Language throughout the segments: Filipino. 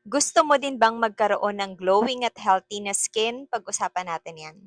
Gusto mo din bang magkaroon ng glowing at healthy na skin? Pag-usapan natin yan.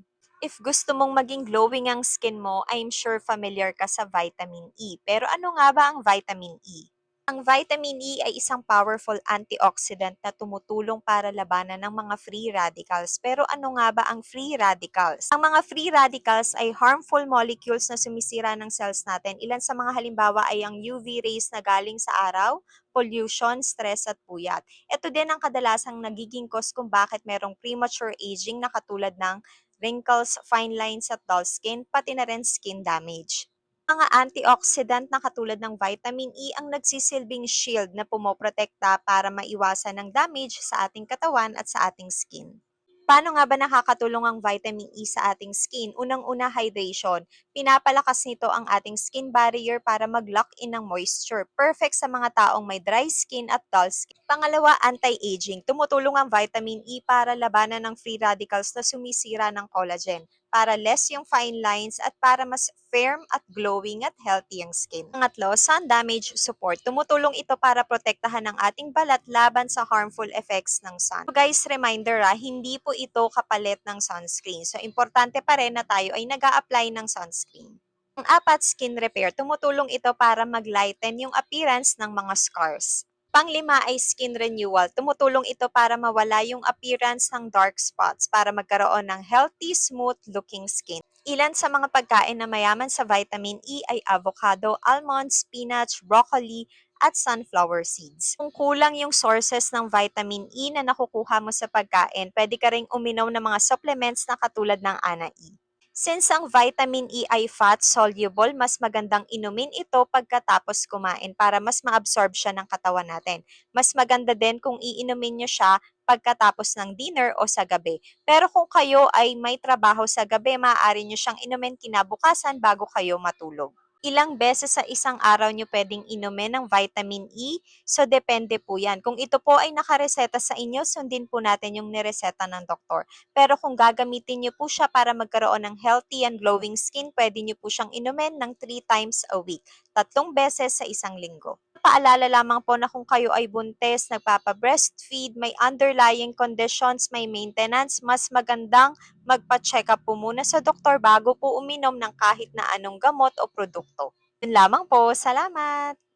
If gusto mong maging glowing ang skin mo, I'm sure familiar ka sa vitamin E. Pero ano nga ba ang vitamin E? Ang vitamin E ay isang powerful antioxidant na tumutulong para labanan ng mga free radicals. Pero ano nga ba ang free radicals? Ang mga free radicals ay harmful molecules na sumisira ng cells natin. Ilan sa mga halimbawa ay ang UV rays na galing sa araw, pollution, stress at puyat. Ito din ang kadalasang nagiging cause kung bakit merong premature aging na katulad ng wrinkles, fine lines at dull skin, pati na rin skin damage. Mga antioxidant na katulad ng vitamin E ang nagsisilbing shield na pumoprotekta para maiwasan ng damage sa ating katawan at sa ating skin. Paano nga ba nakakatulong ang vitamin E sa ating skin? Unang-una, hydration. Pinapalakas nito ang ating skin barrier para mag-lock in ng moisture. Perfect sa mga taong may dry skin at dull skin. Pangalawa, anti-aging. Tumutulong ang vitamin E para labanan ng free radicals na sumisira ng collagen, para less yung fine lines at para mas firm at glowing at healthy ang skin. Pangatlo, sun damage support. Tumutulong ito para protektahan ang ating balat laban sa harmful effects ng sun. So guys, reminder hindi po ito kapalit ng sunscreen. So importante pa rin na tayo ay nag-a-apply ng sunscreen. Ang apat, skin repair. Tumutulong ito para mag-lighten yung appearance ng mga scars. Panglima ay skin renewal. Tumutulong ito para mawala yung appearance ng dark spots para magkaroon ng healthy, smooth-looking skin. Ilan sa mga pagkain na mayaman sa vitamin E ay avocado, almonds, spinach, broccoli, at sunflower seeds. Kung kulang yung sources ng vitamin E na nakukuha mo sa pagkain, pwede ka ring uminom ng mga supplements na katulad ng Ana E. Since ang vitamin E ay fat-soluble, mas magandang inumin ito pagkatapos kumain para mas ma-absorb siya ng katawan natin. Mas maganda din kung iinumin nyo siya pagkatapos ng dinner o sa gabi. Pero kung kayo ay may trabaho sa gabi, maaari nyo siyang inumin kinabukasan bago kayo matulog. Ilang beses sa isang araw nyo pwedeng inumin ng vitamin E, so depende po yan. Kung ito po ay nakareseta sa inyo, sundin po natin yung nireseta ng doktor. Pero kung gagamitin niyo po siya para magkaroon ng healthy and glowing skin, pwede niyo po siyang inumin ng 3 times a week, 3 beses sa isang linggo. Paalala lamang po na kung kayo ay buntis, nagpapa-breastfeed, may underlying conditions, may maintenance, mas magandang magpa-check up po muna sa doktor bago po uminom ng kahit na anong gamot o produkto. Yun lamang po, salamat!